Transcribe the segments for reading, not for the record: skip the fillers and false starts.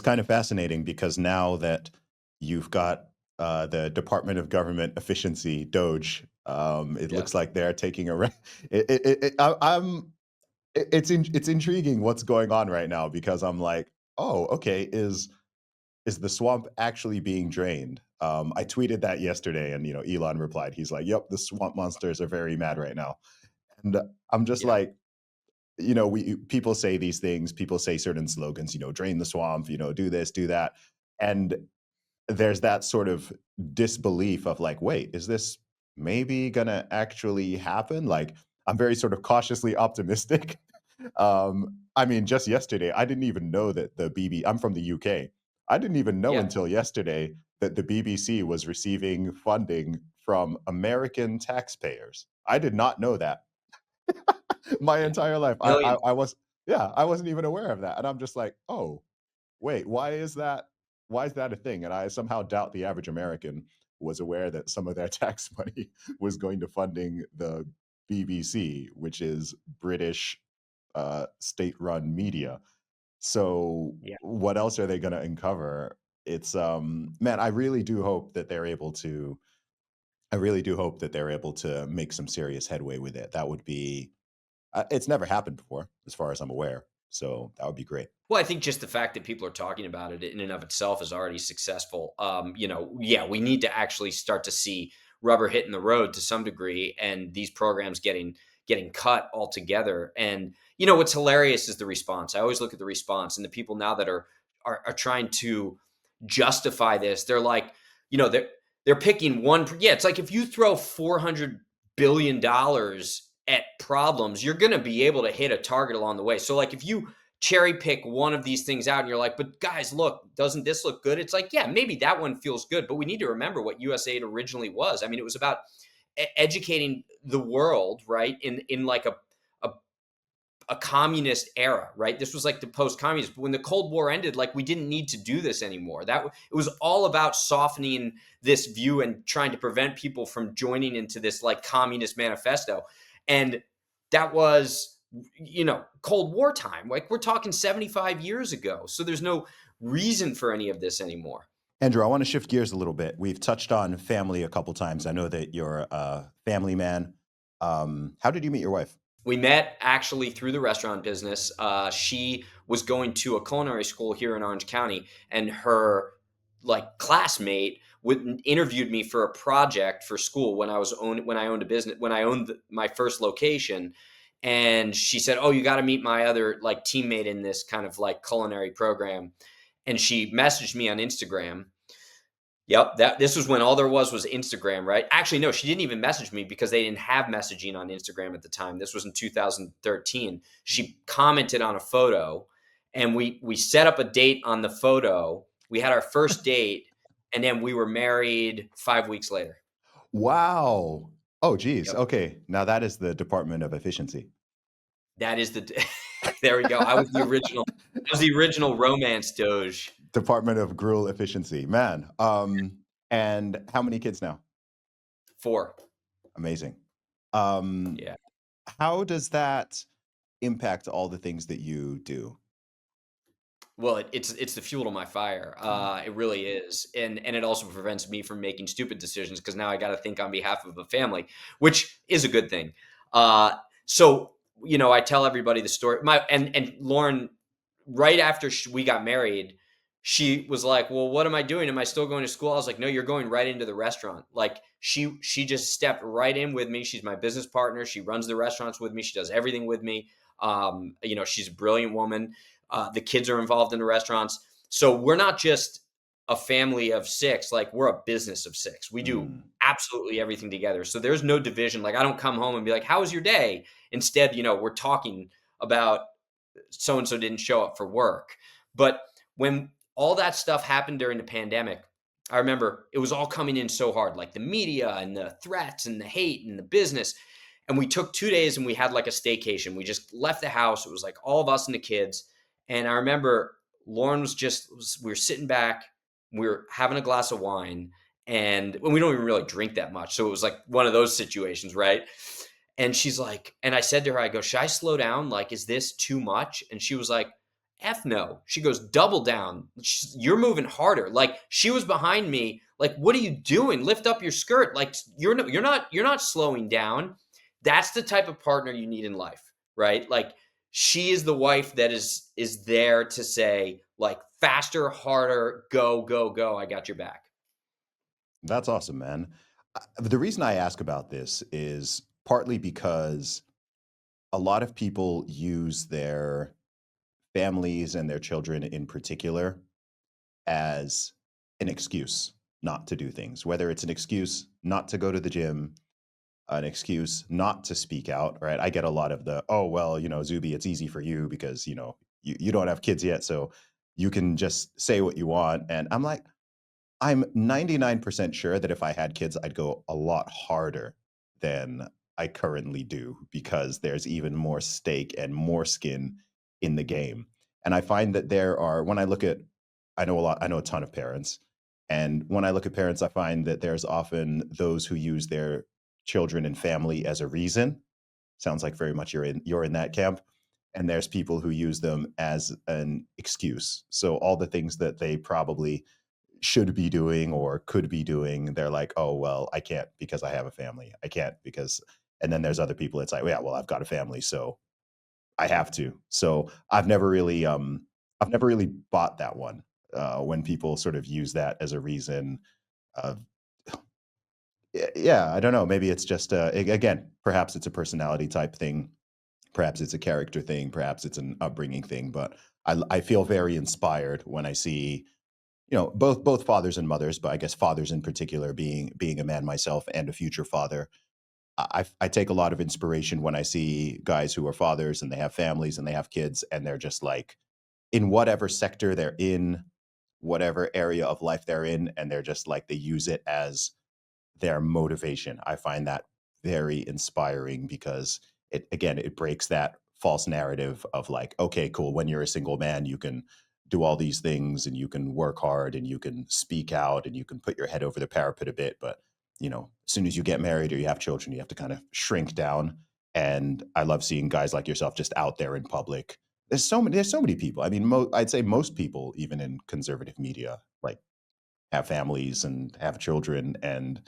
it's kind of fascinating because now that you've got the Department of Government Efficiency, DOGE, it Yeah. looks like they're taking a. I'm. It's intriguing what's going on right now because I'm like, oh, okay, is the swamp actually being drained? I tweeted that yesterday, and Elon replied. He's like, "Yep, the swamp monsters are very mad right now," and I'm just Yeah. like, we people say these things, people say certain slogans, drain the swamp, do this, do that, and there's that sort of disbelief of like, wait, is this maybe gonna actually happen? Like, I'm very sort of cautiously optimistic. I mean, just yesterday, I didn't even know that I'm from the UK. I didn't even know Yeah. until yesterday that the BBC was receiving funding from American taxpayers. I did not know that my Yeah. entire life. Millions. I wasn't even aware of that. And I'm just like, oh, wait, why is that? Why is that a thing? And I somehow doubt the average American was aware that some of their tax money was going to funding the BBC, which is British state-run media. So Yeah. what else are they going to uncover? It's man, I really do hope that they're able to. I really do hope that they're able to make some serious headway with it. That would be. It's never happened before, as far as I'm aware. So that would be great. Well, I think just the fact that people are talking about it in and of itself is already successful. Yeah, we need to actually start to see rubber hitting the road to some degree, and these programs getting cut altogether. And what's hilarious is the response. I always look at the response, and the people now that are trying to justify this. They're like, they're picking one. Yeah, it's like if you throw $400 billion at problems, you're going to be able to hit a target along the way. So, like, if you cherry pick one of these things out and you're like, but guys, look, doesn't this look good? It's like, yeah, maybe that one feels good, but we need to remember what USAID originally was. I mean, it was about educating the world, right? In like a a communist era, right? This was like the post-communist. But when the Cold War ended, like, we didn't need to do this anymore. It was all about softening this view and trying to prevent people from joining into this like communist manifesto. And that was, Cold War time. Like, we're talking 75 years ago. So there's no reason for any of this anymore. Andrew, I want to shift gears a little bit. We've touched on family a couple times. I know that you're a family man. How did you meet your wife? We met actually through the restaurant business. She was going to a culinary school here in Orange County, and her like classmate interviewed me for a project for school when I owned a business, when I owned my first location. And she said, "Oh, you got to meet my other like teammate in this kind of like culinary program." And she messaged me on Instagram. Yep, this was when all there was Instagram, right? Actually, no, she didn't even message me because they didn't have messaging on Instagram at the time. This was in 2013. She commented on a photo, and we set up a date on the photo. We had our first date, and then we were married 5 weeks later. Wow. Oh, geez. Yep, Okay. Now that is the Department of Efficiency. that is the. There we go. I was the original. I was the original romance Doge. Department of Gruel Efficiency. Man. And how many kids now? 4. Amazing. Um, Yeah. how does that impact all the things that you do? Well, it's the fuel to my fire. Mm. It really is, and it also prevents me from making stupid decisions because now I got to think on behalf of a family, which is a good thing. So I tell everybody the story. And Lauren, right after we got married, she was like, "Well, what am I doing? Am I still going to school?" I was like, "No, you're going right into the restaurant." Like, she just stepped right in with me. She's my business partner. She runs the restaurants with me. She does everything with me. She's a brilliant woman. The kids are involved in the restaurants. So we're not just a family of 6, like, we're a business of 6. We do Mm. absolutely everything together. So there's no division. Like, I don't come home and be like, "How was your day?" Instead, we're talking about so and so didn't show up for work. But when all that stuff happened during the pandemic, I remember it was all coming in so hard, like the media and the threats and the hate and the business. And we took 2 days and we had like a staycation. We just left the house. It was like all of us and the kids. And I remember Lauren we were sitting back, we were having a glass of wine, and when we don't even really drink that much. So it was like one of those situations, right? And she's like, and I said to her, I go, "Should I slow down? Like, is this too much?" And she was like, F no. She goes, double down. You're moving harder. Like, she was behind me. Like, what are you doing? Lift up your skirt. Like, you're not slowing down. That's the type of partner you need in life, right? Like, she is the wife that is there to say, like, faster, harder, go, go, go. I got your back. That's awesome, man. The reason I ask about this is partly because a lot of people use their families and their children in particular as an excuse not to do things, whether it's an excuse not to go to the gym, an excuse not to speak out, right? I get a lot of the, oh, well, Zuby, it's easy for you because, you don't have kids yet. So you can just say what you want. And I'm like, I'm 99% sure that if I had kids, I'd go a lot harder than I currently do because there's even more stake and more skin in the game. And I find that when I look at, I know a ton of parents. And when I look at parents, I find that there's often those who use their children and family as a reason. Sounds like very much you're in that camp. And there's people who use them as an excuse. So all the things that they probably should be doing or could be doing, they're like, oh, well, I can't because I have a family. I can't because, and then there's other people. It's like, yeah, well, I've got a family, so I have to. So I've never really bought that one when people sort of use that as a reason. Uh, yeah, I don't know. Maybe it's just again, perhaps it's a personality type thing. Perhaps it's a character thing. Perhaps it's an upbringing thing. But I feel very inspired when I see both fathers and mothers, but I guess fathers in particular, being a man myself and a future father. I take a lot of inspiration when I see guys who are fathers and they have families and they have kids and they're just like in whatever sector they're in, whatever area of life they're in, and they're just like they use it as their motivation. I find that very inspiring because it breaks that false narrative of like, okay, cool, when you're a single man, you can do all these things and you can work hard and you can speak out and you can put your head over the parapet a bit, but as soon as you get married or you have children, you have to kind of shrink down. And I love seeing guys like yourself just out there in public. There's so many people. I mean, I'd say most people, even in conservative media, like have families and have children, and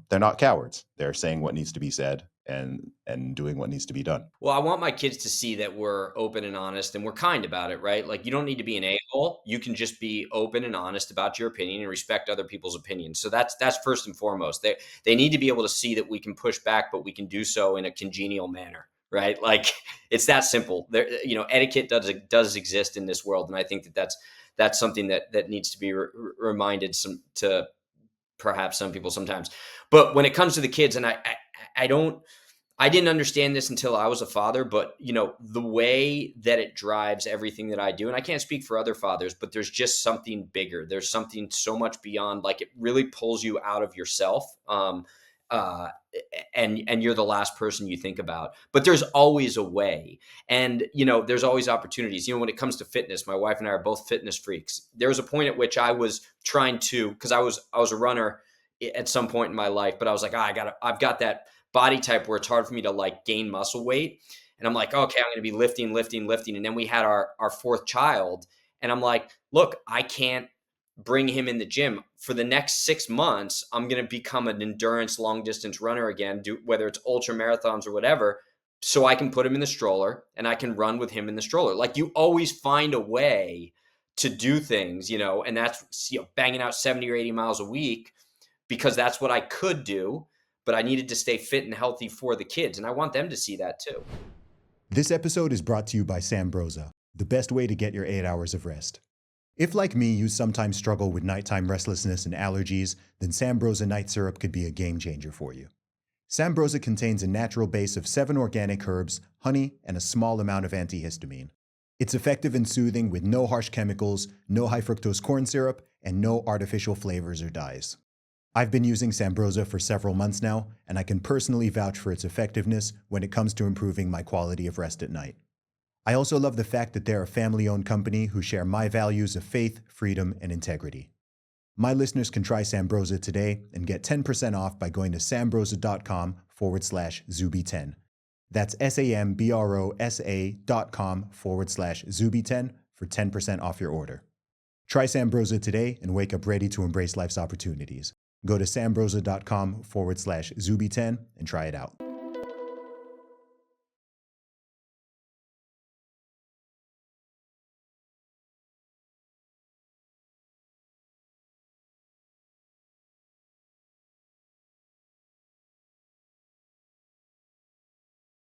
they're not cowards. They're saying what needs to be said and doing what needs to be done. Well, I want my kids to see that we're open and honest and we're kind about it, right? Like, you don't need to be an a-hole. You can just be open and honest about your opinion and respect other people's opinions. So that's first and foremost. They need to be able to see that we can push back, but we can do so in a congenial manner, right? Like, it's that simple. There, etiquette does exist in this world, and I think that's something that needs to be reminded to perhaps some people sometimes. But when it comes to the kids, and I don't. I didn't understand this until I was a father, but the way that it drives everything that I do, and I can't speak for other fathers, but there's just something bigger. There's something so much beyond. Like, it really pulls you out of yourself, uh, and you're the last person you think about. But there's always a way, and there's always opportunities. When it comes to fitness, my wife and I are both fitness freaks. There was a point at which I was trying to, because I was a runner at some point in my life, but I was like, I've got that body type where it's hard for me to like gain muscle weight. And I'm like, okay, I'm going to be lifting, lifting, lifting. And then we had our fourth child. And I'm like, look, I can't bring him in the gym for the next 6 months. I'm going to become an endurance long distance runner again, whether it's ultra marathons or whatever, so I can put him in the stroller and I can run with him in the stroller. Like, you always find a way to do things, and that's, banging out 70 or 80 miles a week, because that's what I could do, but I needed to stay fit and healthy for the kids. And I want them to see that too. This episode is brought to you by Sambrosa, the best way to get your 8 hours of rest. If, like me, you sometimes struggle with nighttime restlessness and allergies, then Sambrosa Night Syrup could be a game changer for you. Sambrosa contains a natural base of 7 organic herbs, honey, and a small amount of antihistamine. It's effective and soothing with no harsh chemicals, no high fructose corn syrup, and no artificial flavors or dyes. I've been using Sambrosa for several months now, and I can personally vouch for its effectiveness when it comes to improving my quality of rest at night. I also love the fact that they're a family-owned company who share my values of faith, freedom, and integrity. My listeners can try Sambrosa today and get 10% off by going to sambrosa.com/Zuby10. That's SAMBROSA.com/Zuby10 for 10% off your order. Try Sambrosa today and wake up ready to embrace life's opportunities. Go to sambrosa.com/Zuby10 and try it out.